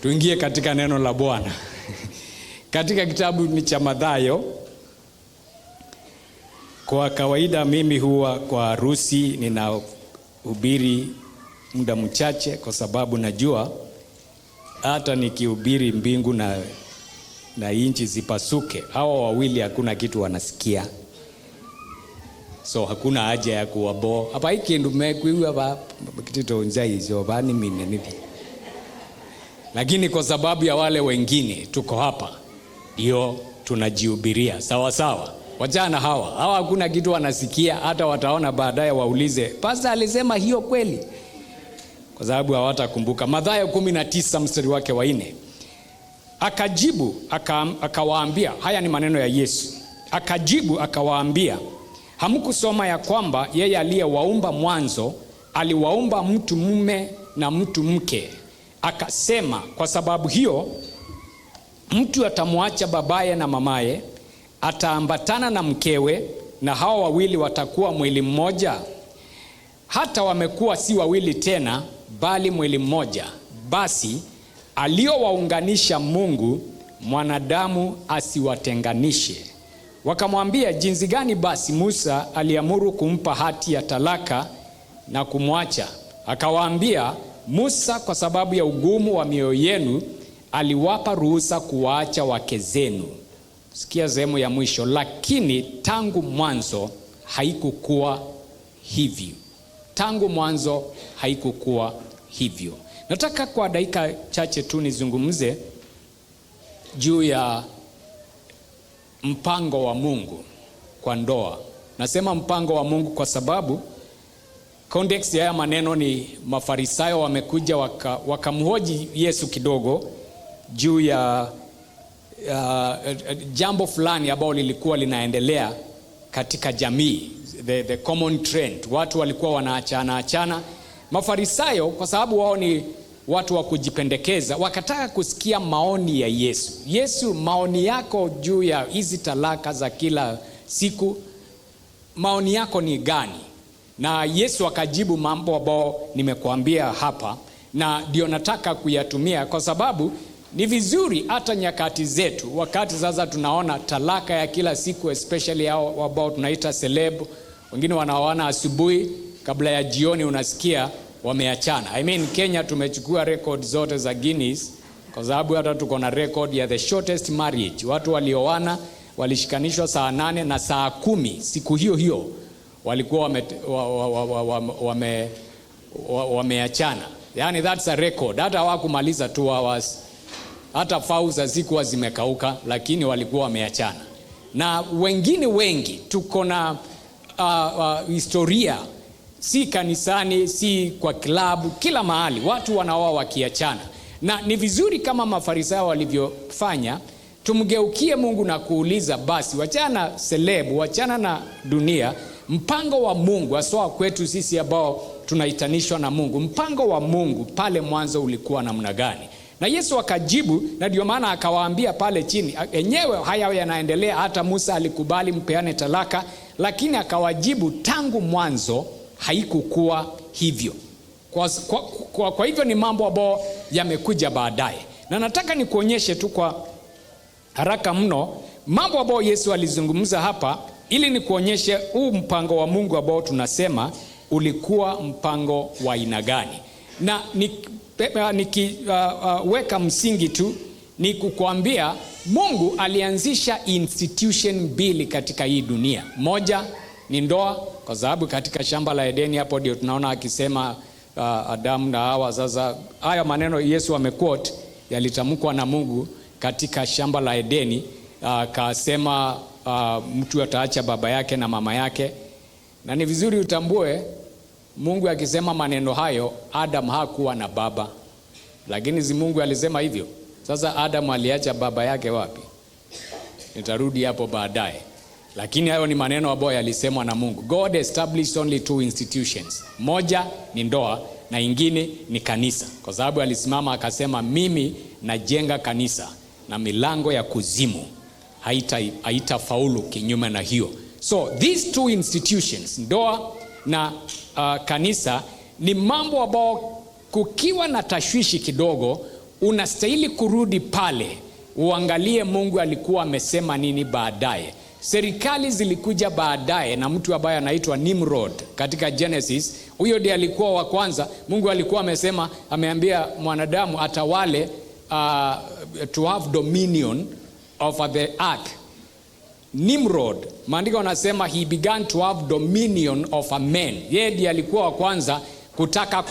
Tuingie katika neno la Bwana. Katika kitabu ni cha Mathayo. Kwa kawaida mimi huwa kwa harusi ninahubiri muda mchache, kwa sababu najua hata nikihubiri mbingu na inchi zipasuke, hawa wawili hakuna kitu wanasikia. So hakuna haja ya kuwabo. Hapa hiki ndumekuiwa ba kitito njai zo bani mimi nipi. Lakini kwa sababu ya wale wengine tuko hapa, ndio tunajihubiria. Sawa sawa. Wajana hawa hakuna kitu wanasikia, hata wataona baadaye waulize, "Pastor alisema hiyo kweli?" Kwa sababu hawatakumbuka. Mathayo 19 mstari wake wa 4. Akajibu akawaambia, haya ni maneno ya Yesu. Akajibu akawaambia, "Hamkusoma ya kwamba yeye aliyewaumba mwanzo aliwaumba mtu mume na mtu mke? Akasema, kwa sababu hiyo mtu atamwacha babaye na mamaye, ataambatana na mkewe, na hao wawili watakuwa mwili mmoja. Hata wamekuwa si wawili tena, bali mwili mmoja. Basi aliowaunganisha Mungu, mwanadamu asiwatenganishe." Wakamwambia, "Jinsi gani basi Musa aliamuru kumpa hati ya talaka na kumwacha?" Akawaambia, "Musa kwa sababu ya ugumu wa mioyo yenu aliwapa ruhusa kuwaacha wake zenu." Sikia sehemu ya mwisho, "Lakini tangu mwanzo haikukuwa hivyo." Tangu mwanzo haikukuwa hivyo. Nataka kwa dakika chache tu nizungumze juu ya mpango wa Mungu kwa ndoa. Nasema mpango wa Mungu kwa sababu context ya maneno ni Mafarisayo wamekuja wakamhoji Yesu kidogo juu ya jambo fulani ambalo lilikuwa linaendelea katika jamii, the common trend. Watu walikuwa wanaachana. Mafarisayo kwa sababu wao ni watu wa kujipendekeza, wakataka kusikia maoni ya Yesu. Yesu, maoni yako juu ya hizi talaka za kila siku, maoni yako ni gani? Na Yesu akajibu mambo ambayo nimekuambia hapa, na ndio nataka kuyatumia kwa sababu ni vizuri hata nyakati zetu, wakati sasa tunaona talaka ya kila siku, especially hao ambao tunaita celeb. Wengine wanaoana asubuhi, kabla ya jioni unasikia wameachana. Kenya tumechukua record zote za Guinness, kwa sababu hata tuko na record ya the shortest marriage. Watu walioana walishikanishwa saa 8 na saa 10 siku hiyo walikuwa wameachana. Yani that's a record. Hata hawakumaliza 2 hours. Hata fauza zikuwa zimekauka, lakini walikuwa wameachana. Na wengine wengi tuko na historia, si kanisani, si kwa klabu, kila mahali watu wanaoa wakiachana. Na ni vizuri kama Mafarisayo walivyofanya, tumgeukie Mungu na kuuliza, basi wachana celeb, wachana na dunia. Mpango wa Mungu hasa kwetu sisi ambao tunaitanishwa na Mungu, mpango wa Mungu pale mwanzo ulikuwa namna gani? Na Yesu akajibu, na ndio maana akawaambia pale chini, enyewe haya yanaendelea, hata Musa alikubali mpeane talaka, lakini akawajibu, tangu mwanzo haikukuwa hivyo. Kwa hivyo ni mambo ambayo yamekuja baadaye. Na nataka nikuonyeshe tu kwa haraka mno mambo ambayo Yesu alizungumza hapa, ili nikuonyeshe huu mpango wa Mungu ambao tunasema ulikuwa mpango wa aina gani. Na nikiweka msingi tu ni kukuambia, Mungu alianzisha institution mbili katika hii dunia. Moja ni ndoa, kwa sababu katika shamba la Edeni hapo ndio tunaona akisema Adamu na Hawa. Sasa haya maneno Yesu amequote yalitamkwa na Mungu katika shamba la Edeni. Akasema mtu ataacha baba yake na mama yake. Na ni vizuri utambue, Mungu akisema maneno hayo, Adam hakuwa na baba, lakini Mungu alisema hivyo. Sasa Adam aliacha baba yake wapi? Nitarudi hapo baadaye. Lakini hayo ni maneno ambayo yalisemwa na Mungu. God established only 2 institutions. Moja ni ndoa na ingine ni kanisa. Kwa sababu alisimama akasema, mimi najenga kanisa na milango ya kuzimu haitafaulu kinyume na hiyo. So these 2 institutions, ndoa na kanisa, ni mambo ambayo kukiwa na tashwishi kidogo unastahili kurudi pale uangalie Mungu alikuwa amesema nini baadaye. Serikali zilikuja baadaye na mtu ambaye anaitwa Nimrod katika Genesis. Huyo ndiye alikuwa wa kwanza. Mungu alikuwa amesema, ameambia mwanadamu atawale, to have dominion over the earth. Nimrod, maandiko yanasema he began to have dominion over men. Yeye ndiye alikuwa wa kwanza kutaka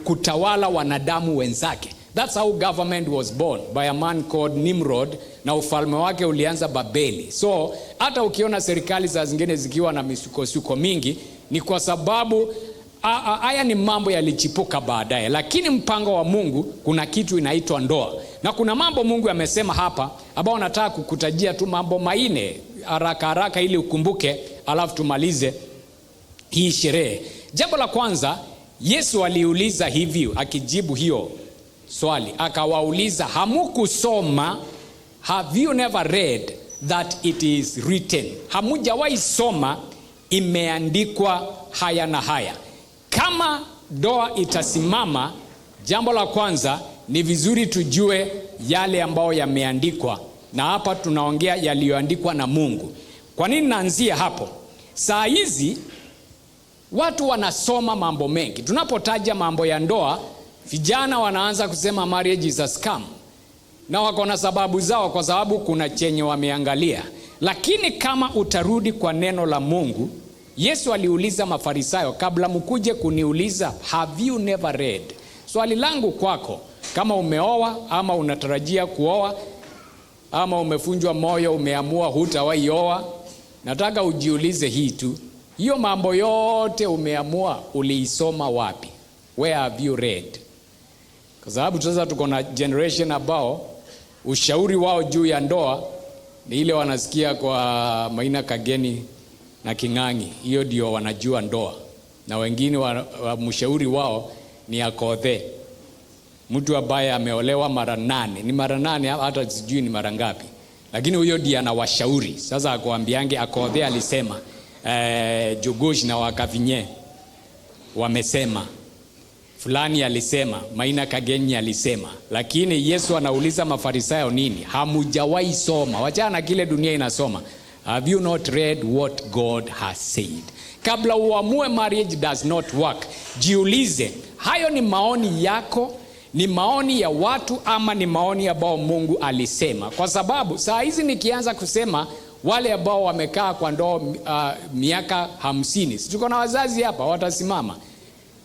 kutawala wanadamu wenzake. That's how government was born, by a man called Nimrod, na ufalme wake ulianza Babeli. So hata ukiona serikali za zingine zikiwa na misukosuko mingi, ni kwa sababu haya ni mambo yalichipuka baadaye. Lakini mpango wa Mungu, kuna kitu inaitwa ndoa. Na kuna mambo Mungu amesema hapa ambao nataka kukutajia tu mambo maine haraka ili ukumbuke, alafu tumalize hii sherehe. Jambo la kwanza, Yesu aliuliza hivi, akijibu hiyo swali akawauliza, hamukusoma, have you never read that it is written? Hamujawahi soma imeandikwa haya na haya. Kama ndoa itasimama, jambo la kwanza ni vizuri tujue yale ambayo yameandikwa, na hapa tunaongea yaliyoandikwa na Mungu. Kwa nini naanzia hapo? Saa hizi watu wanasoma mambo mengi. Tunapotaja mambo ya ndoa, vijana wanaanza kusema marriage is a scam. Na wako na sababu zao, kwa sababu kuna chenye wameangalia. Lakini kama utarudi kwa neno la Mungu, Yesu aliuliza Mafarisayo, kabla mkuje kuniuliza have you never read? Swali langu kwako, kama umeoa ama unatarajia kuoa ama umefunjwa moyo umeamua hutawahi oa, nataka ujiulize hii tu. Hiyo mambo yote umeamua uliisoma wapi? Where have you read? Kwa sababu sasa tuko na generation ambao ushauri wao juu ya ndoa ni ile wanasikia kwa Maina Kageni na King'ang'i. Hiyo ndio wanajua ndoa. Na wengine mshauri wao ni Akothee, mtu ambaye ameolewa mara 8. Ni mara 8, hata sijui ni mara ngapi, lakini huyo ndiye anawashauri. Sasa akwambiange Akothee alisema, Jugush na Wakavinye wamesema, fulani alisema, Maina Kageni alisema. Lakini Yesu anauliza Mafarisayo nini? Hamujawahi soma. Wachana kile dunia inasoma. Have you not read what God has said? Kabla uamue marriage does not work, jiulize, hayo ni maoni yako, ni maoni ya watu, ama ni maoni ambao Mungu alisema? Kwa sababu saa hizi nikianza kusema wale ambao wamekaa kwa ndoa miaka 50, si tuko na wazazi hapa watasimama,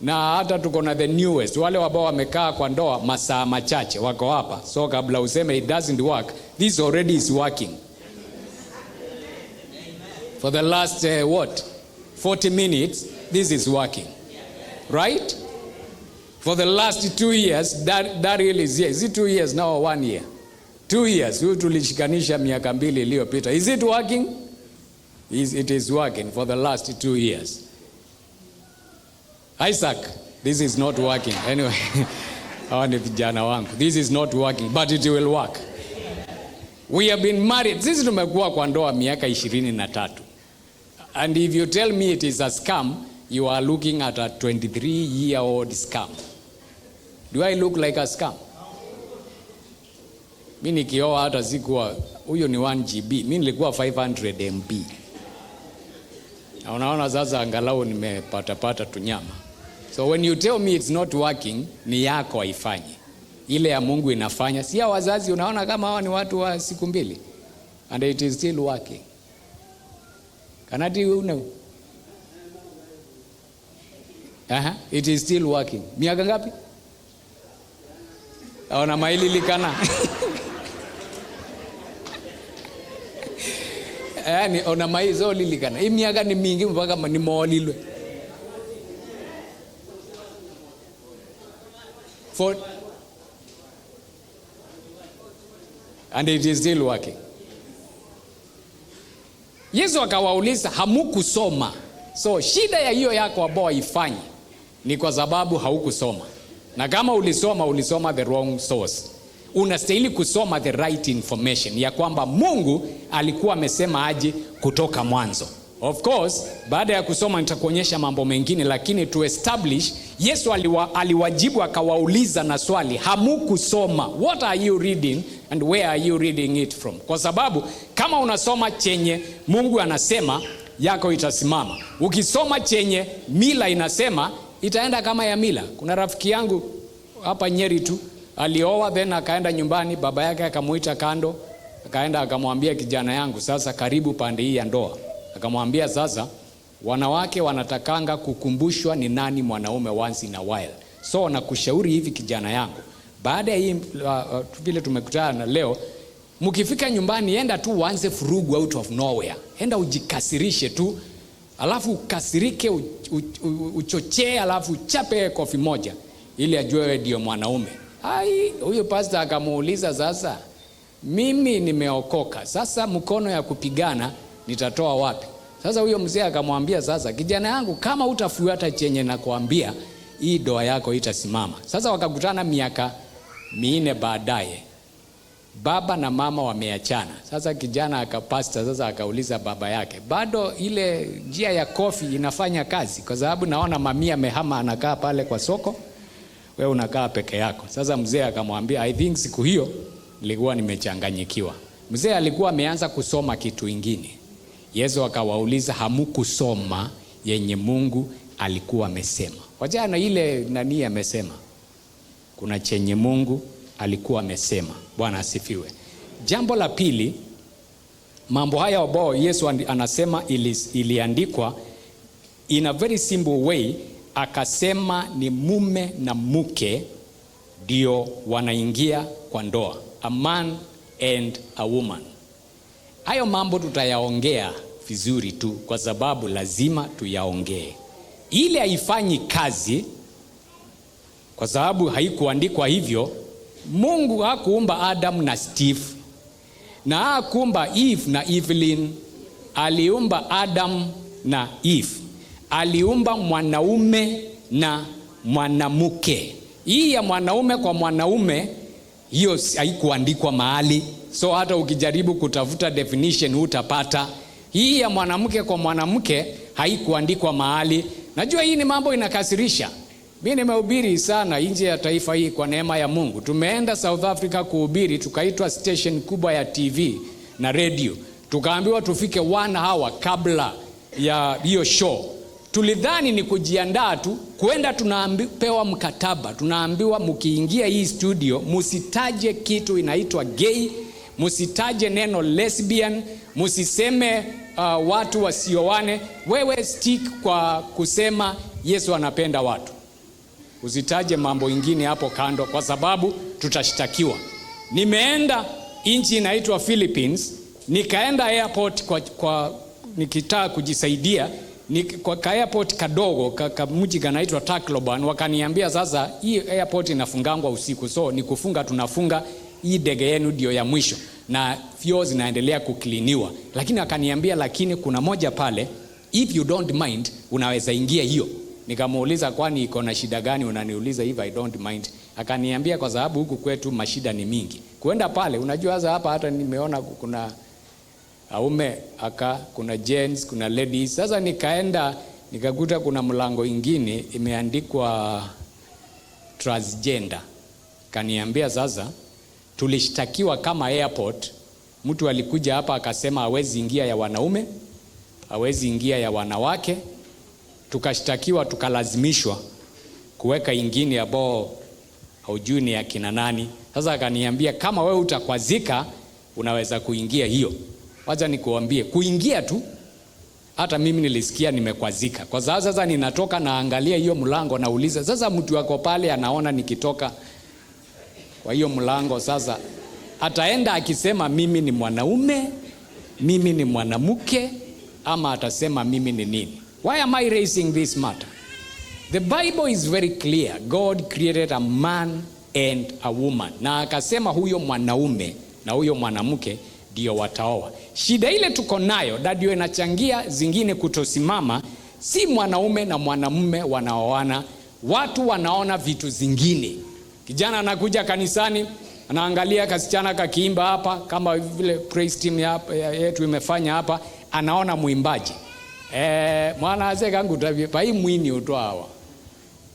na hata tuko na the newest, wale ambao wamekaa kwa ndoa masaa machache wako hapa. So kabla useme it doesn't work, this already is working. For the last 40 minutes this is working, right? For the last 2 years that really is it 2 years now or 1 year? 2 years. Huyu tulishikanisha miaka 2 iliyopita. Is it working? It is working for the last 2 years. Isaac, this is not working. Anyway, hawa ni vijana wangu. This is not working, but it will work. We have been married. Sisi tumekuwa kwa ndoa miaka 23. And if you tell me it is a scam, you are looking at a 23-year-old scam. Do I look like a scam? Mimi nikioa hata sikuwa, huyo ni 1 GB. Mimi nilikuwa 500 MB. Na unaona sasa angalau nimepata tunyama. So when you tell me it's not working, ni yako haifanyi. Ile ya Mungu inafanya. Si ya wazazi, unaona kama hawa ni watu wa siku 2. And it is still working. Kanati you know? It is still working. Miaka ngapi? Ona maili likana. Ni ona maizo lilikana. Hii miaka ni mingi mpaka ni moolilwe. And it is still working. Yesu akawauliza, hamukusoma. So shida ya hiyo yako ambao haifanyi ni kwa sababu haukusoma. Na kama ulisoma the wrong source. Unastahili kusoma the right information, ya kwamba Mungu alikuwa amesema aje kutoka mwanzo. Of course, baada ya kusoma nitakuonyesha mambo mengine, lakini to establish Yesu aliwajibu akawauliza na swali, hamukusoma? What are you reading and where are you reading it from? Kwa sababu kama unasoma chenye Mungu anasema, yako itasimama. Ukisoma chenye mila inasema, itaenda kama ya mila. Kuna rafiki yangu hapa Nyeri tu, alioa then akaenda nyumbani, baba yake akamuita kando, akaenda akamwambia, kijana yangu, sasa karibu pande hii ya ndoa. Akamwambia, sasa wanawake wanatakanga kukumbushwa ni nani mwanaume once in a while. So nakushauri hivi kijana yangu, baada ya hii vile tumekutana leo, mkifika nyumbani enda tu uanze furugu out of nowhere. Enda ujikasirishe tu, alafu ukasirike, uchochee, alafu uchape kofi moja ili ajue wewe ndio mwanaume. Huyo pastor akamuuliza, sasa mimi nimeokoka, sasa mkono ya kupigana nitatoa wapi? Sasa huyo mzee akamwambia, sasa kijana yangu, kama utafuata chenye na kuambia, hii ndoa yako itasimama. Sasa wakakutana miaka 4 baadaye, baba na mama wameachana. Sasa kijana akapasta, sasa akauliza baba yake, bado ile njia ya kofi inafanya kazi? Kwa sababu naona mamia mehama anakaa pale kwa soko, wewe unakaa peke yako. Sasa mzee akamwambia, I think siku hiyo nilikuwa nimechanganyikiwa. Mzee alikuwa ameanza kusoma kitu ingine. Yesu akawauliza, hamukusoma yenye Mungu alikuwa amesema? Wajana ile nani amesema? Kuna chenye Mungu alikuwa amesema. Bwana asifiwe. Jambo la pili, mambo haya ambao Yesu anasema iliandikwa in a very simple way. Akasema ni mume na mke ndio wanaingia kwa ndoa, a man and a woman. Hayo mambo tutayaongea vizuri tu, kwa sababu lazima tuyaongee. Ile haifanyi kazi kwa sababu haikuandikwa hivyo. Mungu hakuumba Adam na Steve, na hakuumba Eve na Evelyn. Aliumba Adam na Eve. Aliumba mwanaume na mwanamke. Hii ya mwanaume kwa mwanaume, hiyo haikuandikwa mahali. So hata ukijaribu kutafuta definition utapata. Hii ya mwanamke kwa mwanamke haikuandikwa mahali. Najua hii ni mambo inakasirisha. Mimi nimehubiri sana nje ya taifa hii kwa neema ya Mungu. Tumeenda South Africa kuhubiri, tukaitwa station kubwa ya TV na radio. Tukaambiwa tufike 1 hour kabla ya hiyo show. Tulidhani ni kujiandaa tu, kwenda tunapewa mkataba. Tunaambiwa mkiingia hii studio musitaje kitu inaitwa gay, musitaje neno lesbian, musiseme watu wasioane. Wewe stick kwa kusema Yesu anapenda watu. Usitaje mambo ingine hapo kando, kwa sababu tutashtakiwa. Nimeenda nchi inaitwa Philippines, nikaenda airport kwa nikitaka kujisaidia, kwa airport kadogo mji kanaitwa Tacloban. Wakaniambia sasa hii airport inafungangwa usiku, so ni kufunga tunafunga, hii ndege yenu ndio ya mwisho na vyoo zinaendelea kukliniwa. Lakini akaniambia, lakini kuna moja pale, if you don't mind unaweza ingia hiyo. Nikamuuliza, kwani iko na shida gani unaniuliza if I don't mind? Akaniambia, kwa sababu huku kwetu mashida ni mingi. Kuenda pale, unajua sasa hapa hata nimeona kuna aume kuna gents, kuna ladies. Sasa nikaenda nikakuta kuna mlango ingine imeandikwa transgender. Kaniambia sasa tulishtakiwa kama airport. Mtu alikuja hapa akasema hawezi ingia ya wanaume, hawezi ingia ya wanawake. Tukashtakiwa, tukalazimishwa kuweka ingine ambao haujui ni ya kina nani. Sasa akaniambia, kama wewe utakwazika unaweza kuingia hiyo. Wacha nikuambie, kuingia tu hata mimi nilisikia nimekwazika. Kwa sababu sasa ninatoka naangalia hiyo mlango, nauliza sasa mtu wako pale anaona nikitoka kwa hiyo mlango, sasa ataenda akisema mimi ni mwanaume, mimi ni mwanamke, ama atasema mimi ni nini? Why am I raising this matter? The Bible is very clear. God created a man and a woman. Na akasema huyo mwanaume na huyo mwanamke ndio wataoa. Shida ile tuko nayo ndio inachangia zingine kutosimama. Si mwanaume na mwanamume wanaoana, watu wanaona vitu zingine. Kijana anakuja kanisani, anaangalia kasichana kakiimba hapa, kama vile praise team yetu imefanya hapa, anaona muimbaji. Mwana azeka ngu tabi, pa hii mwini utoa hawa.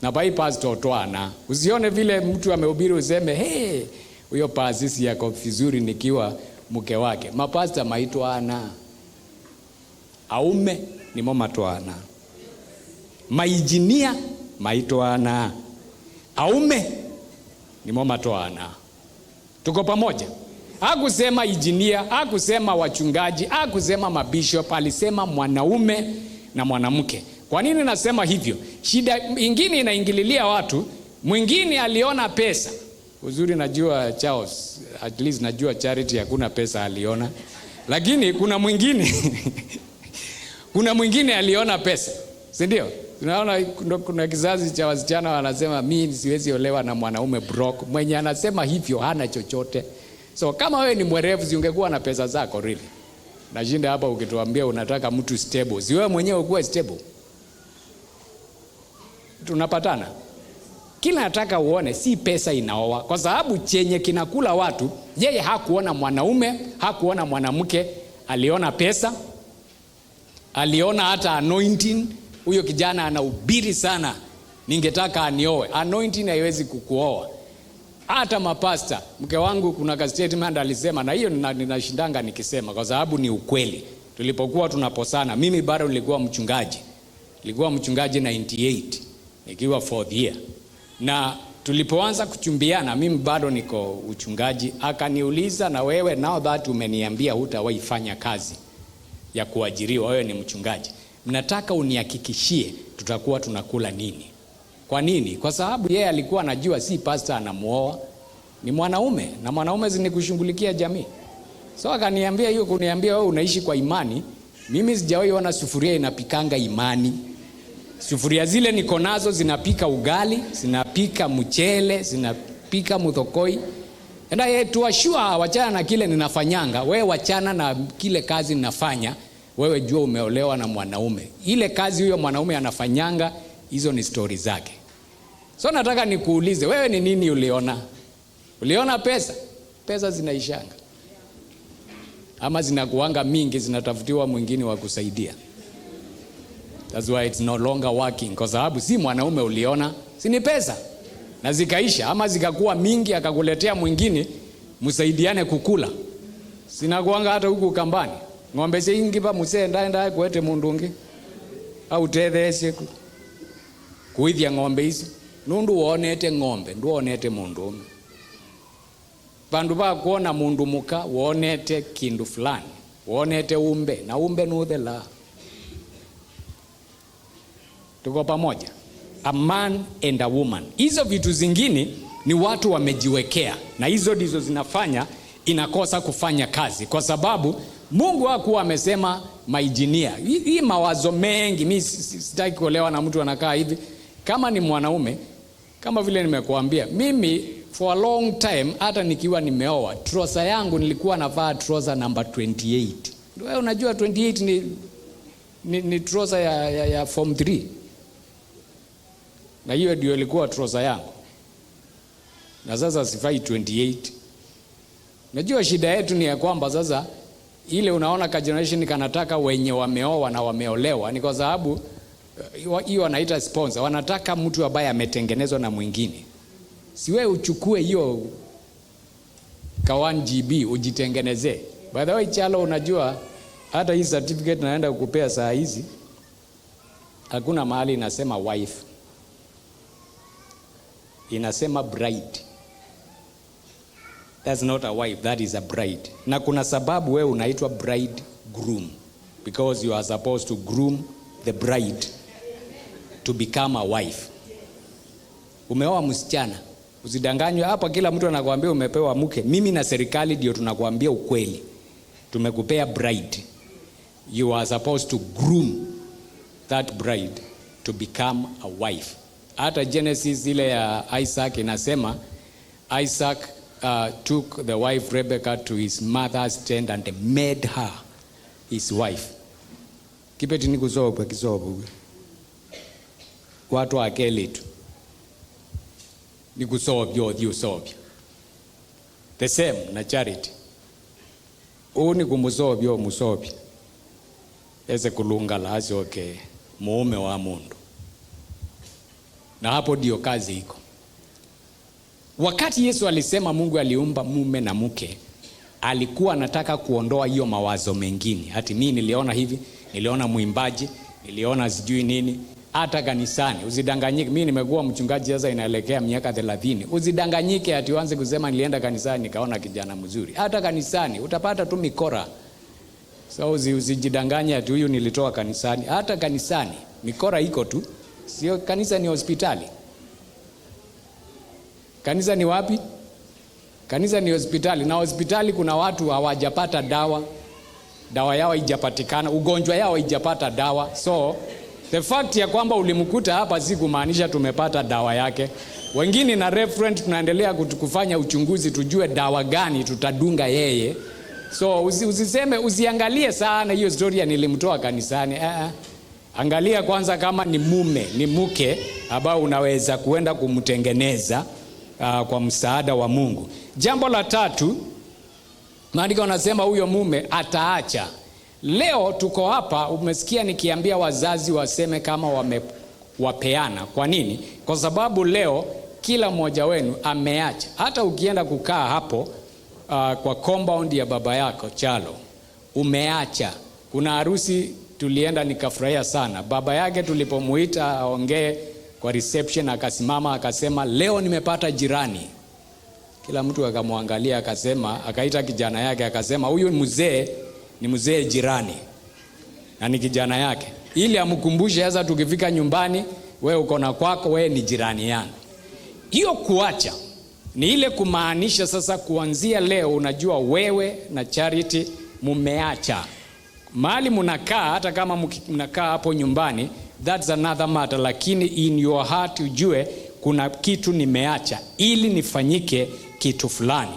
na bai pastor twana. Usione vile mtu amehubiri useme hey, huyo pasisi yako vizuri nikiwa mke wake. Mapasta maitwana. Aume ni mama twana. Maijinia maitwana. Aume ni mama twana. Tuko pamoja? Hakusema injinia, hakusema wachungaji, hakusema mabishop, alisema mwanaume na mwanamke. Kwa nini nasema hivyo? Shida ingine inaingililia watu. Mwingine aliona pesa. Uzuri najua Charles, at least najua Charity hakuna pesa aliona. Lakini kuna mwingine kuna mwingine aliona pesa. Si ndio? Tunaona kuna kizazi cha wasichana wanasema mimi siwezi olewa na mwanaume broke. Mwenye anasema hivyo hana chochote. So kama wewe ni mwerevu ungekuwa na pesa zako really. Nashinda hapa ukituambia unataka mtu stable. Si wewe mwenyewe ukuwe stable. Tunapatana. Kila nataka uone si pesa inaoa. Kwa sababu chenye kinakula watu, yeye hakuona mwanaume, hakuona mwanamke, aliona pesa. Aliona hata anointing. Huyo kijana anahubiri sana, ningetaka anioe. Anointing haiwezi kukuoa. Hata mapasta, mke wangu kuna ka statement alisema, na hiyo ninashindanga nikisema kwa sababu ni ukweli. Tulipokuwa tunaposana, mimi bado nilikuwa mchungaji. Nilikuwa mchungaji 98, nikiwa 4th year. Na tulipoanza kuchumbiana, mimi bado niko uchungaji, akaniuliza, na wewe now that umeniambia hutawahi fanya kazi ya kuajiriwa, wewe ni mchungaji, mnataka unihakikishie tutakuwa tunakula nini? Kwa nini? Kwa sababu yeye alikuwa anajua si pastor anamuoa, ni mwanaume, na mwanaume ni kushughulikia jamii. So akaniambia hiyo, kuniambia wewe unaishi kwa imani. Mimi sijawahi ona sufuria inapikanga imani. Sufuria zile niko nazo zinapika ugali, zinapika mchele, zinapika muthokoi. And I had to assure wachana na kile ninafanyanga, wewe wachana na kile kazi ninafanya, wewe jua umeolewa na mwanaume. Ile kazi huyo mwanaume anafanyanga, hizo ni story zake. So nataka nikuulize, wewe ni nini uliona? Uliona pesa? Pesa zinaishanga. Ama zinakuanga mingi, zinatafutiwa mwingine wa kusaidia. That's why it's no longer working. Kwa sababu si mwanaume uliona, si ni pesa. Na zikaisha, ama zikakuwa mingi akakuletea mwingine msaidiane kukula. Sinakuanga hata huku kambani. Ng'ombe zingi pa muse ndaenda kuete mundungi. Au tethese kuithia ng'ombe hizi. Nundu wonete ng'ombe, ndu wonete mundume. Bandu ba kuona mundu muka wonete kindu fulani. Wonete umbe, na umbe nuthela. Tuko pamoja? A man and a woman. Hizo vitu zingine ni watu wamejiwekea, na hizo ndizo zinafanya inakosa kufanya kazi, kwa sababu Mungu hakuwa amesema maijinia. Hii mawazo mengi, mimi sitaki kuolewa na mtu anakaa hivi. Kama ni mwanaume, kama vile nimekuambia, mimi for a long time hata nikiwa nimeoa, trouser yangu nilikuwa navaa trouser number 28. Wewe unajua 28 ni trouser ya form 3. Na hiyo ndio ilikuwa trouser yangu. Na sasa sifai 28. Najua shida yetu ni ya kwamba sasa ile unaona ka generation kanataka wenye wameoa na wameolewa, ni kwa sababu hiyo wanaita sponsor. Wanataka mtu ambaye ametengenezwa na mwingine. Si wewe uchukue hiyo ka 1 GB ujitengenezee. By the way, Chalo, unajua hata hii certificate naenda kukupea saa hizi hakuna mahali inasema wife. Inasema bride. That's not a wife, that is a bride. Na kuna sababu wewe unaitwa bride groom, because you are supposed to groom the bride to become a wife. Umeoa msichana, usidanganywe hapa kila mtu anakuambia umepewa mke. Mimi na serikali ndio tunakuambia ukweli. Tumekupea bride. You are supposed to groom that bride to become a wife. Hata Genesis ile ya Isaac inasema Isaac took the wife Rebecca to his mother's tent and made her his wife. Kipeti ni kuzoba kizobo. Watu akeli tu. Ni kusobyo dio sobyo. The same na Charity. Uni kumusobyo musobyo. Eze kulunga lazi okay. Muume wa mundu. Na hapo ndio kazi iko. Wakati Yesu alisema Mungu aliumba mume na mke, alikuwa anataka kuondoa hiyo mawazo mengine. Hati mimi niliona hivi, niliona mwimbaji, niliona sijui nini. Hata kanisani usidanganyike. Mimi nimekuwa mchungaji sasa inaelekea miaka 30. Usidanganyike ati uanze kusema nilienda kanisani nikaona kijana mzuri. Hata kanisani utapata tu mikora. So usijidanganye ati huyu nilitoa kanisani. Hata kanisani mikora iko tu. Sio kanisa ni hospitali. Kanisa ni wapi? Kanisa ni hospitali, na hospitali kuna watu hawajapata dawa. Dawa yao haijapatikana, ugonjwa yao haijapata dawa. So the fact ya kwamba ulimkuta hapa si kumaanisha tumepata dawa yake. Wengine na reference tunaendelea kufanya uchunguzi tujue dawa gani tutadunga yeye. So usiseme, usiangalie sana hiyo story nilimtoa kanisani. Angalia kwanza kama ni mume, ni mke ambao unaweza kuenda kumtengeneza kwa msaada wa Mungu. Jambo la tatu, maandiko yanasema huyo mume ataacha. Leo tuko hapa, umesikia nikiambia wazazi waseme kama wapeana. Kwa nini? Kwa sababu leo kila mmoja wenu ameacha. Hata ukienda kukaa hapo kwa compound ya baba yako Chalo, umeacha. Kuna harusi tulienda nikafurahia sana. Baba yake tulipomuita aongee kwa reception akasimama akasema leo nimepata jirani. Kila mtu akamwangalia akasema, akaita kijana yake akasema huyu mzee ni mzee jirani na ni kijana yake, ili amkumbushe sasa tukifika nyumbani wewe uko na kwako, wewe ni jirani yangu. Hiyo kuacha ni ile kumaanisha sasa kuanzia leo unajua wewe na Charity mumeacha. Mahali mnakaa, hata kama mnakaa hapo nyumbani, that's another matter, lakini in your heart ujue kuna kitu nimeacha ili nifanyike kitu fulani.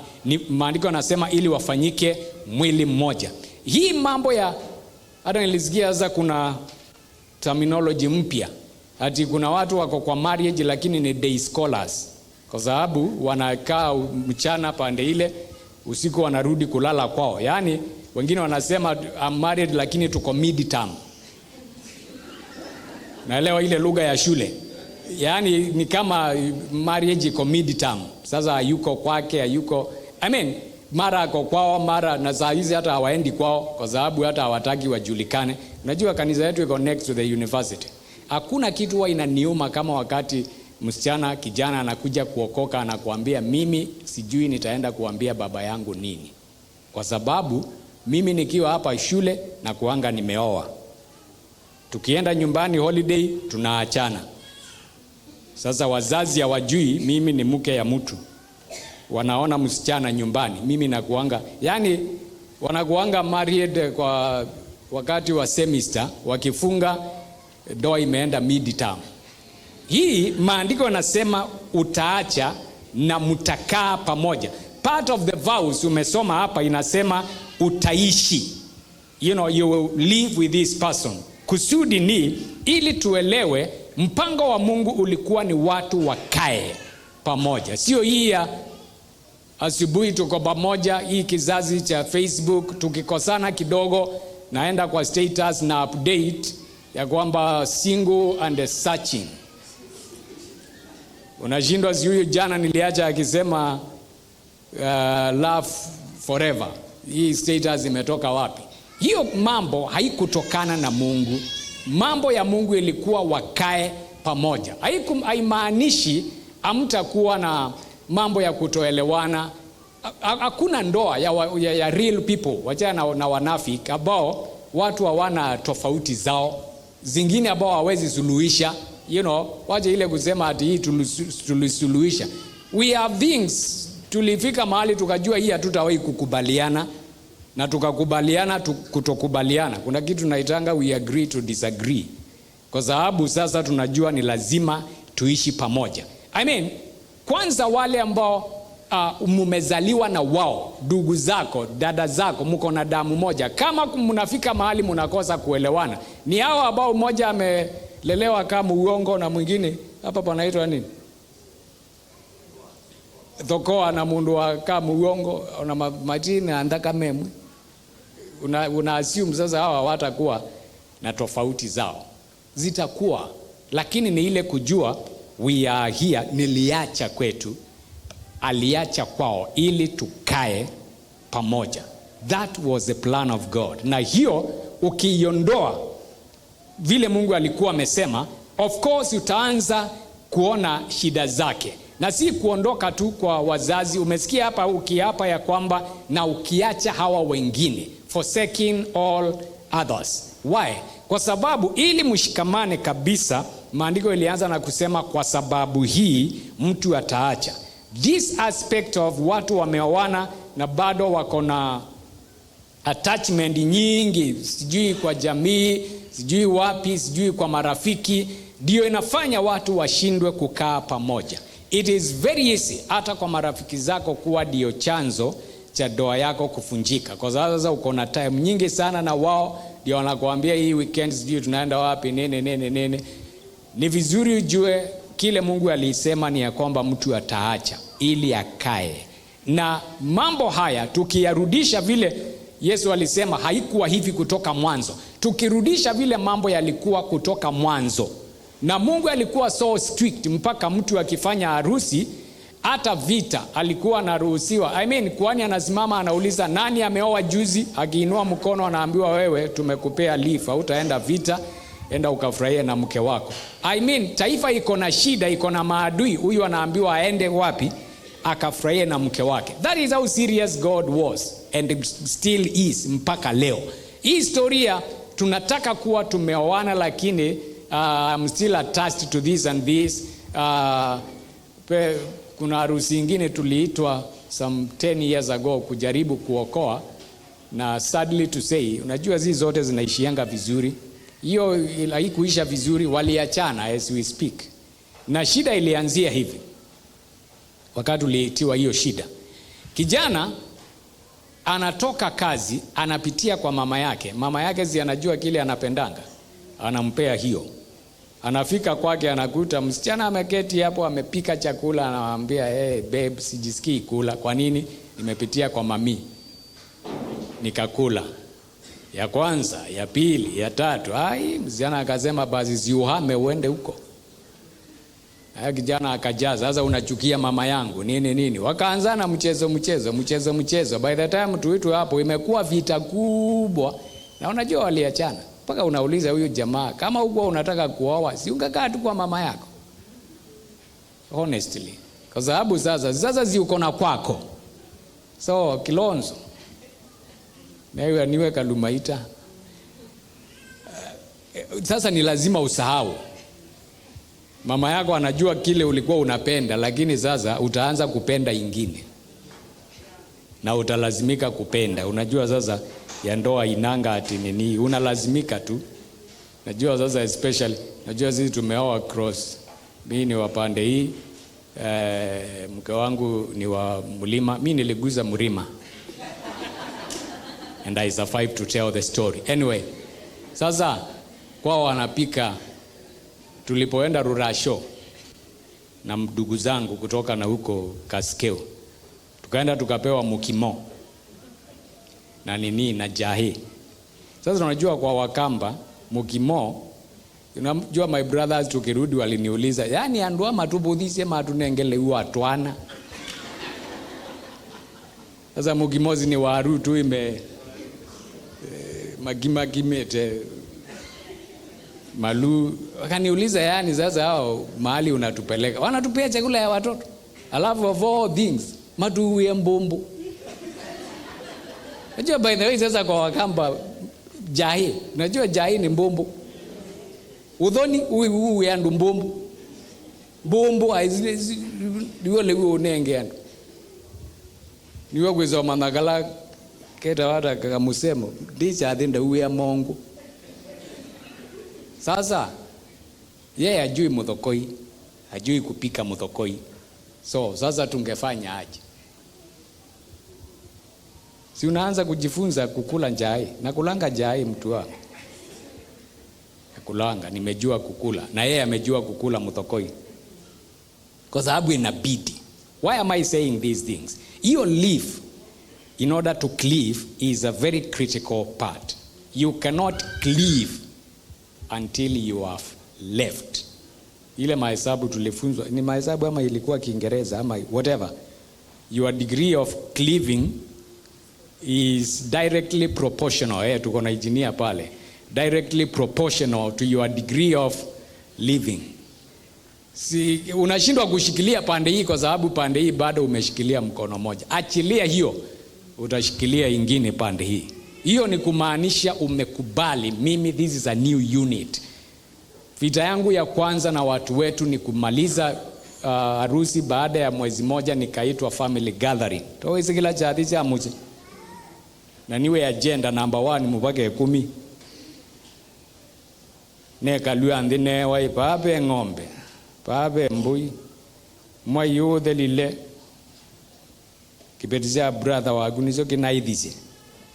Maandiko yanasema ili wafanyike mwili mmoja. Hii mambo ya, hata nilisikia sasa kuna terminology mpya. Hati kuna watu wako kwa marriage lakini ni day scholars. Kwa sababu wanakaa mchana pande ile, usiku wanarudi kulala kwao. Yaani wengine wanasema I'm married lakini tuko mid-term. Naelewa ile lugha ya shule. Yaani ni kama marriage iko mid-term. Sasa hayuko kwake, hayuko, mara ako kwao, mara na saa hizi hata hawaendi kwao kwa sababu hata hawataki wajulikane. Unajua kanisa yetu iko next to the university. Hakuna kitu huwa inaniuma kama wakati msichana kijana anakuja kuokoka anakuambia mimi sijui nitaenda kuambia baba yangu nini. Kwa sababu mimi nikiwa hapa shule na kuanga nimeoa. Tukienda nyumbani holiday tunaachana. Sasa wazazi hawajui mimi ni mke ya mtu. Wanaona msichana nyumbani, mimi nakuanga, yani wanakuanga married kwa wakati wa semester, wakifunga ndoa imeenda mid-term. Hii maandiko yanasema utaacha na mtakaa pamoja. Part of the vows umesoma hapa inasema utaishi. You will live with this person. Kusudi ni ili tuelewe mpango wa Mungu ulikuwa ni watu wakae pamoja. Sio hii ya asubuhi tuko pamoja, hii kizazi cha Facebook tukikosana kidogo naenda kwa status na update ya kwamba single and searching. Unashindwa huyu jana niliacha akisema love forever. Hii status imetoka wapi? Hiyo mambo haikutokana na Mungu. Mambo ya Mungu ilikuwa wakae pamoja. Haimaanishi hamtakuwa na mambo ya kutoelewana. Hakuna ndoa ya real people, wachana na wanafiki ambao watu hawana tofauti zao, zingine ambao hawezi suluhisha. Waje ile kusema ati hii tulisuluhisha. We have things, tulifika mahali tukajua hii hatutawahi kukubaliana na tukakubaliana kutokubaliana. Kuna kitu naitanga we agree to disagree. Kwa sababu sasa tunajua ni lazima tuishi pamoja. Kwanza wale ambao mmezaliwa na wao, ndugu zako, dada zako, mko na damu moja. Kama mnafika mahali mnakosa kuelewana, ni hao ambao mmoja amelelewa kama uongo na mwingine hapa panaitwa nini? Thokoa na mundu wa kama uongo na majina andaka memu. Una assume sasa hawa hawatakuwa na tofauti zao. Zitakuwa, lakini ni ile kujua we are here, niliacha kwetu, aliacha kwao ili tukae pamoja. That was the plan of God. Na hiyo ukiiondoa vile Mungu alikuwa amesema, of course utaanza kuona shida zake. Na si kuondoka tu kwa wazazi. Umesikia hapa ukiapa ya kwamba na ukiacha hawa wengine, forsaking all others. Why? Kwa sababu ili mshikamane kabisa, maandiko ilianza na kusema kwa sababu hii mtu ataacha. This aspect of watu wameoana na bado wako na attachment nyingi, sijui kwa jamii, sijui wapi, sijui kwa marafiki, ndio inafanya watu washindwe kukaa pamoja. It is very easy hata kwa marafiki zako kuwa ndio chanzo cha ndoa yako kufunjika. Kwa sababu sasa uko na time nyingi sana na wao ndio wanakuambia hii weekend sijui tunaenda wapi nene. Ni vizuri ujue kile Mungu alisema ni ya kwamba mtu ataacha ili akae. Na mambo haya tukiyarudisha vile Yesu alisema haikuwa hivi kutoka mwanzo. Tukirudisha vile mambo yalikuwa kutoka mwanzo. Na Mungu alikuwa so strict mpaka mtu akifanya harusi hata vita alikuwa anaruhusiwa. Kwani anasimama anauliza nani ameoa juzi, akiinua mkono anaambiwa wewe tumekupea leave, hautaenda vita, enda ukafurahie na mke wako. Taifa iko na shida, iko na maadui, huyu anaambiwa aende wapi? Akafurahie na mke wake. That is how serious God was and still is mpaka leo. Hii historia tunataka kuwa tumeoana lakini I'm still attached to this and this. Kuna harusi nyingine tuliitwa some 10 years ago kujaribu kuokoa, na sadly to say, unajua hizi zote zinaishianga vizuri. Hiyo haikuisha vizuri, waliachana as we speak. Na shida ilianzia hivi. Wakati uliitiwa hiyo shida, kijana anatoka kazi, anapitia kwa mama yake. Mama yake si anajua kile anapendanga, anampea hiyo. Anafika kwake anakuta msichana ameketi hapo amepika chakula, anamwambia babe sijisikii kula. Kwa nini? Nimepitia kwa mami nikakula. Ya kwanza, ya pili, ya tatu. Msichana akasema basi ziuhame uende huko. Kijana akajaza, sasa unachukia mama yangu nini. Wakaanzana mchezo. By the time tuitu hapo imekuwa vita kubwa. Na unajua waliachana. Mpaka unauliza huyu jamaa, kama huko unataka kuoa, si ungekaa tu kwa mama yako? Honestly. Kwa sababu sasa zi uko na kwako. So Kilonzo, nawe niwe Kalumaita. Sasa ni lazima usahau. Mama yako anajua kile ulikuwa unapenda, lakini sasa utaanza kupenda ingine. Na utalazimika kupenda. Unajua sasa ya ndoa inanga ati nini, unalazimika tu. Najua sasa especially, najua sisi tumeoa cross. Mimi ni wa pande hii, mke wangu ni wa Mlima, mimi niliguza Mlima. And I survived to tell the story. Anyway, sasa kwao wanapika. Tulipoenda Rurasho na ndugu zangu kutoka na huko Kaskeo, tukaenda tukapewa mukimo na nini na jahe. Sasa unajua kwa Wakamba mukimo, unajua my brothers tukirudi waliniuliza, yani andua matubudhishe matunengele uatwana. Sasa mukimozi ni waru tu ime magimete malu. Wakaniuliza yani sasa hao mahali unatupeleka, wanatupea chakula ya watoto, alafu of all things matuwe mbombo. Unajua by the way sasa kwa Wakamba jahi, unajua jahi ni mbombo. Udhoni uwe andu mbombo. Mbombo aizile diwole uwe unenge andu. Niwe kwezo managala keta wata kakamusemo, ndicha adhinda uwe ya mongu. Sasa yeye hajui muthokoi, hajui kupika muthokoi. So sasa tungefanya aje? Si unaanza kujifunza kukula njai. Na kulanga njai mtu wangu. Kulanga nimejua kukula na yeye amejua kukula muthokoi. Kwa sababu inabidi. Why am I saying these things? Your leaf in order to cleave is a very critical part. You cannot cleave until you have left. ile mahesabu tulifunzwa, ni mahesabu ama ilikuwa Kiingereza ama whatever, your degree of cleaving is directly proportional, tuko na engineer pale, directly proportional to your degree of living. Si unashindwa kushikilia pande hii kwa sababu pande hii bado umeshikilia mkono moja. Achilia hiyo, utashikilia ingine pande hii. Hiyo ni kumaanisha umekubali, mimi this is a new unit. Vita yangu ya kwanza na watu wetu ni kumaliza harusi. Baada ya mwezi moja nikaitwa family gathering. Towe kila chati cha muje. Na niwe agenda number 1 mubage 10. Neka luande ne wai pape ng'ombe. Pape mbui. Mwa yothe lile. Kipetizia brother wangu nizo kinaithise.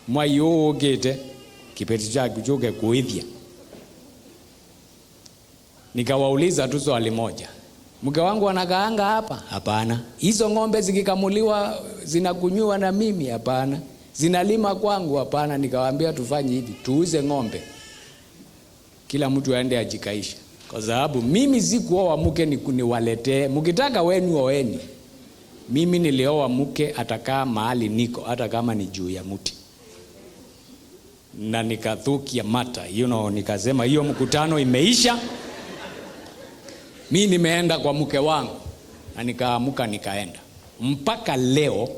Mwa yogete kipetizia kujoke kuithia. Nikawauliza tu swali moja. Mke wangu anakaanga hapa? Hapana. Hizo ng'ombe zikikamuliwa zinakunywa na mimi? Hapana. Zinalima kwangu? Hapana. Nikawaambia tufanye hivi, tuuze ng'ombe, kila mtu aende ajikaisha, kwa sababu mimi sikuoa mke niwaletee. Mkitaka wenu oeni. Mimi nilioa mke atakaa mahali niko, hata kama ni juu ya mti. Na nikathukia mata, nikasema hiyo mkutano imeisha. Mimi nimeenda kwa mke wangu na nikaamuka nikaenda. Mpaka leo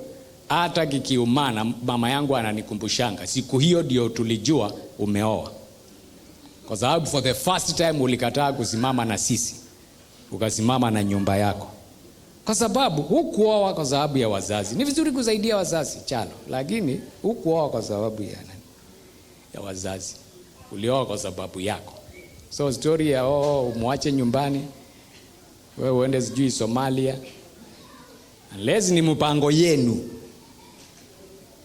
hata kikiumana mama yangu ananikumbushanga, siku hiyo ndio tulijua umeoa. Kwa sababu for the first time ulikataa kusimama na sisi, ukasimama na nyumba yako. Kwa sababu hukuoa kwa sababu ya wazazi. Ni vizuri kusaidia wazazi chalo, lakini hukuoa kwa sababu ya wazazi. Ulioa kwa sababu yako. So story ya umwache nyumbani, wewe uende sijui Somalia, unless ni mpango yenu,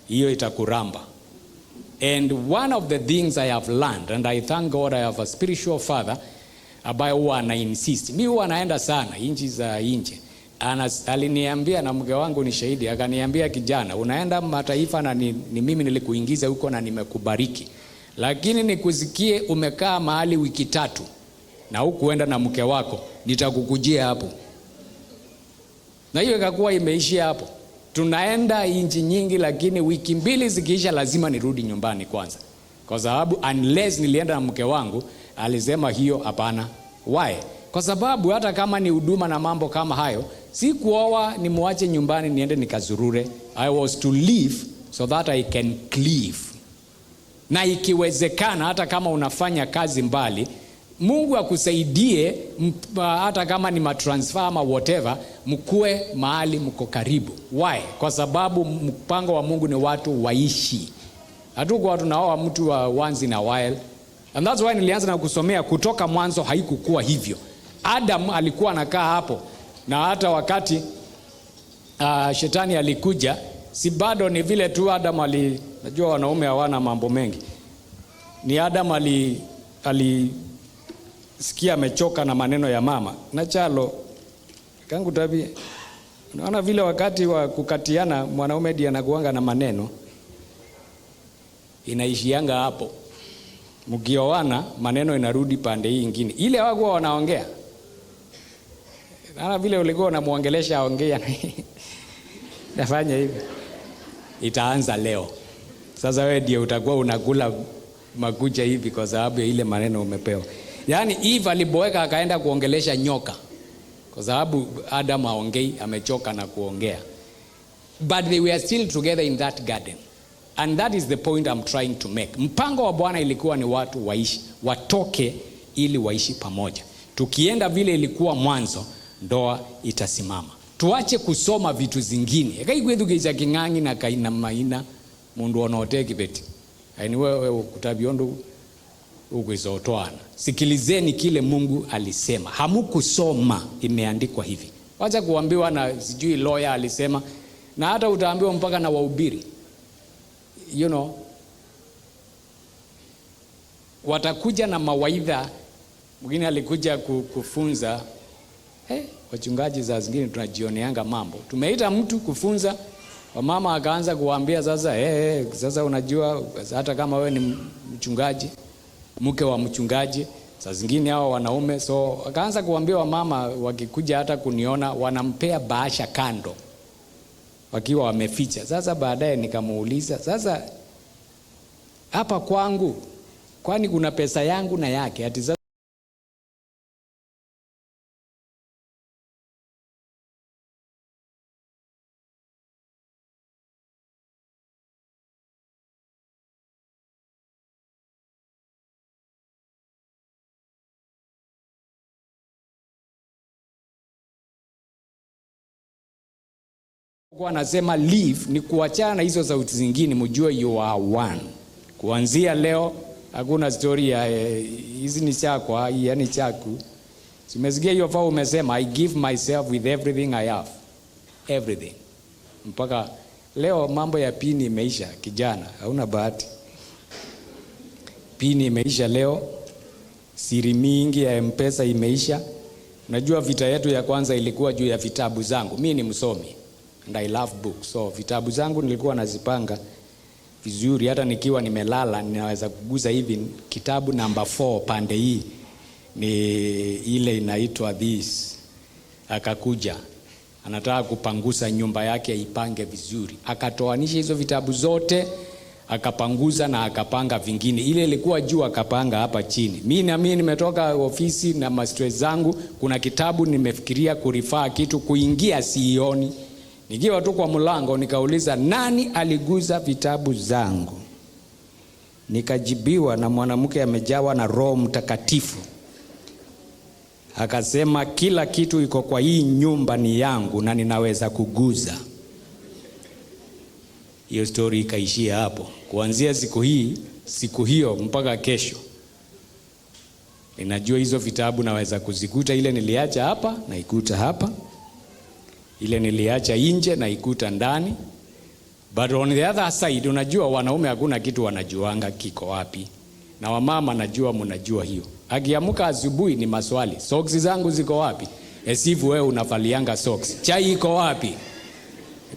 hiyo itakuramba. And one of the things I have learned, and I thank God I have a spiritual father ambaye huwa ana insist. Mimi huwa naenda sana inchi za nje. Aliniambia, na mke wangu ni shahidi, akaniambia, kijana, unaenda mataifa na ni mimi nilikuingiza huko na nimekubariki. Lakini nikusikie umekaa mahali wiki 3 na hukuenda na mke wako, nitakukujia hapo. Na hiyo ikakuwa imeishia hapo. Tunaenda inchi nyingi, lakini wiki 2 zikiisha lazima nirudi nyumbani kwanza. Kwa sababu unless nilienda na mke wangu, alisema hiyo hapana. Why? Kwa sababu hata kama ni huduma na mambo kama hayo, si kuoa ni muache nyumbani niende nikazurure. I was to live so that I can cleave. Na ikiwezekana hata kama unafanya kazi mbali, Mungu akusaidie, hata kama ni matransfer ama whatever, mkue mahali mko karibu. Why? Kwa sababu mpango wa Mungu ni watu waishi. Hatukuwa tunaoa mtu wa once in a while. And that's why nilianza na kusomea Kutoka mwanzo haikukuwa hivyo. Adam alikuwa anakaa hapo, na hata wakati shetani alikuja, si bado ni vile tu Adam najua wanaume hawana mambo mengi. Ni Adam sikia amechoka na maneno ya mama. Na chalo kangu tabia, unaona vile wakati wa kukatiana mwanaume ndiye anakuanga na maneno, inaishianga hapo. Mkioana maneno inarudi pande hii nyingine. Ile wako wanaongea, na vile ulikuwa unamuongelesha aongea nafanya hivi, itaanza leo. Sasa wewe ndiye utakuwa unakula makucha hivi kwa sababu ya ile maneno umepewa. Yaani Eve aliboeka akaenda kuongelesha nyoka kwa sababu Adam aongei, amechoka na kuongea. But they were still together in that garden. And that is the point I'm trying to make. Mpango wa Bwana ilikuwa ni watu waishi, watoke ili waishi pamoja. Tukienda vile ilikuwa mwanzo, ndoa itasimama. Tuache kusoma vitu zingine. Kaikwetu kicha kingangi na kaina maina mundu onote kibeti. Yaani wewe kutabiondo ukizotoana. Sikilizeni kile Mungu alisema. Hamukusoma, imeandikwa hivi. Wacha kuambiwa na sijui lawyer alisema, na hata utaambiwa mpaka na wahubiri. Watakuja na mawaidha. Mwingine alikuja kufunza. Wachungaji za zingine tunajioneanga mambo. Tumeita mtu kufunza, wamama akaanza kuambia sasa, sasa unajua hata kama wewe ni mchungaji, mke wa mchungaji, Saa zingine hao wanaume, so akaanza kuambia wamama wakikuja hata kuniona wanampea bahasha kando wakiwa wameficha. Sasa baadaye nikamuuliza, sasa hapa kwangu kwani kuna pesa yangu na yake? Ati sasa kwa nasema leave ni kuachana na hizo sauti zingine, mjue you are one. Kuanzia leo hakuna story ya hizi ni chako, yani chaku. Simesikia hiyo fao umesema I give myself with everything I have. Everything. Mpaka leo mambo ya pini imeisha, kijana, hauna bahati. Pini imeisha leo. Siri mingi ya M-Pesa imeisha. Unajua vita yetu ya kwanza ilikuwa juu ya vitabu zangu. Mimi ni msomi and I love books. So vitabu zangu nilikuwa nazipanga vizuri, hata nikiwa nimelala ninaweza kuguza hivi kitabu namba 4 pande hii ni ile inaitwa This. Akakuja anataka kupangusa nyumba yake ipange vizuri, akatoanisha hizo vitabu zote, akapanguza na akapanga vingine. Ile ilikuwa juu akapanga hapa chini. Mimi nimetoka ofisi na ma-stress zangu, kuna kitabu nimefikiria kurifaa kitu kuingia sioni. Nikiwa tu kwa mlango nikauliza nani aliguza vitabu zangu? Nikajibiwa na mwanamke amejawa na Roho Mtakatifu. Akasema kila kitu iko kwa hii nyumba ni yangu na ninaweza kuguza. Hiyo story ikaishia hapo. Kuanzia siku hiyo mpaka kesho ninajua hizo vitabu naweza kuzikuta. Ile niliacha hapa na ikuta hapa, ile niliacha nje na ikuta ndani. But on the other side, unajua wanaume hakuna kitu wanajuanga kiko wapi, na wamama najua mnajua hiyo. Akiamka asubuhi ni maswali, socks zangu ziko wapi? Esivu wewe unavalianga socks. Chai iko wapi?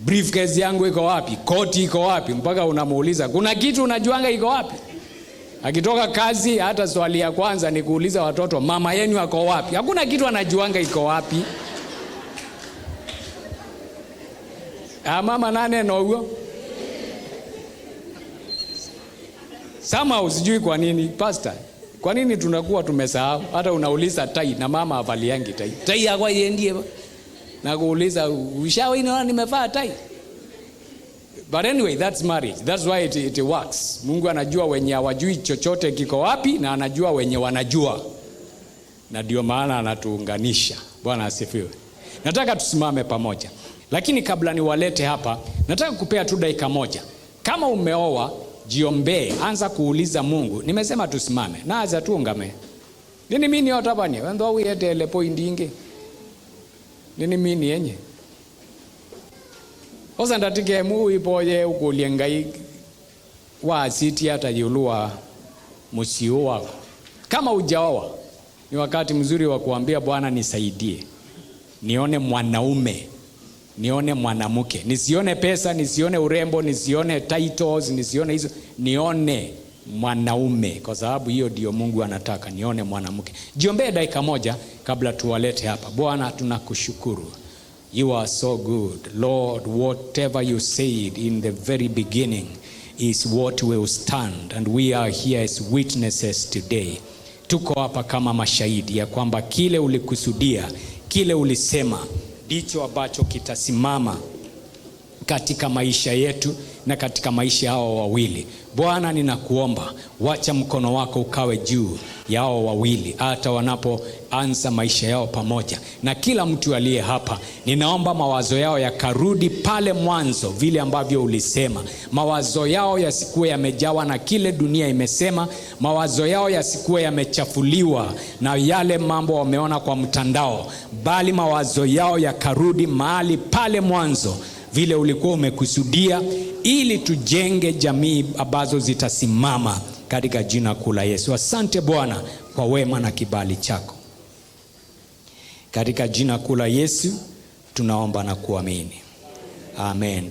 Briefcase yangu iko wapi? Koti iko wapi? Mpaka unamuuliza kuna kitu unajuanga iko wapi? Akitoka kazi hata swali ya kwanza ni kuuliza watoto mama yenu ako wapi? Hakuna kitu anajuanga iko wapi. Mama nane no huo. Sama usijui kwa nini pastor? Kwa nini tunakuwa tumesahau? Hata unauliza tai na mama avaliangi tai. Tai yako iendie. Na kuuliza ushawahi niona nimevaa tai? But anyway, that's marriage. That's why it works. Mungu anajua wenye hawajui chochote kiko wapi na anajua wenye wanajua. Na ndio maana anatuunganisha. Bwana asifiwe. Nataka tusimame pamoja. Lakini kabla niwalete hapa, nataka kupea tu dakika moja. Kama umeoa, jiombee, anza kuuliza Mungu. Nimesema tusimame. Na aza tuungame. Nini mimi yotabani? Wendo uyete ile point ingi. Nini mimi yenye? Oza ndatike mu ipoje ukuliengai wa siti hata yulua musio wako. Kama hujaoa, ni wakati mzuri wa kuambia Bwana nisaidie. Nione mwanaume, nione mwanamke. Nisione pesa, nisione urembo, nisione titles, nisione hizo. Nione mwanaume, kwa sababu hiyo ndio Mungu anataka, nione mwanamke. Jiombee dakika moja kabla tuwalete hapa. Bwana tunakushukuru. You are so good. Lord, whatever you said in the very beginning is what will stand, and we are here as witnesses today. Tuko hapa kama mashahidi ya kwamba kile ulikusudia, kile ulisema ndicho ambacho kitasimama katika maisha yetu na katika maisha hao wawili. Bwana ninakuomba, wacha mkono wako ukawe juu ya hao wawili hata wanapoanza maisha yao pamoja. Na kila mtu aliye hapa, ninaomba mawazo yao yakarudi pale mwanzo vile ambavyo ulisema. Mawazo yao yasikuwe yamejawa na kile dunia imesema. Mawazo yao yasikuwe yamechafuliwa na yale mambo wameona kwa mtandao, bali mawazo yao yakarudi mahali pale mwanzo vile ulikuwa umekusudia, ili tujenge jamii ambazo zitasimama katika jina kuu la Yesu. Asante Bwana kwa wema na kibali chako. Katika jina kuu la Yesu tunaomba na kuamini. Amen.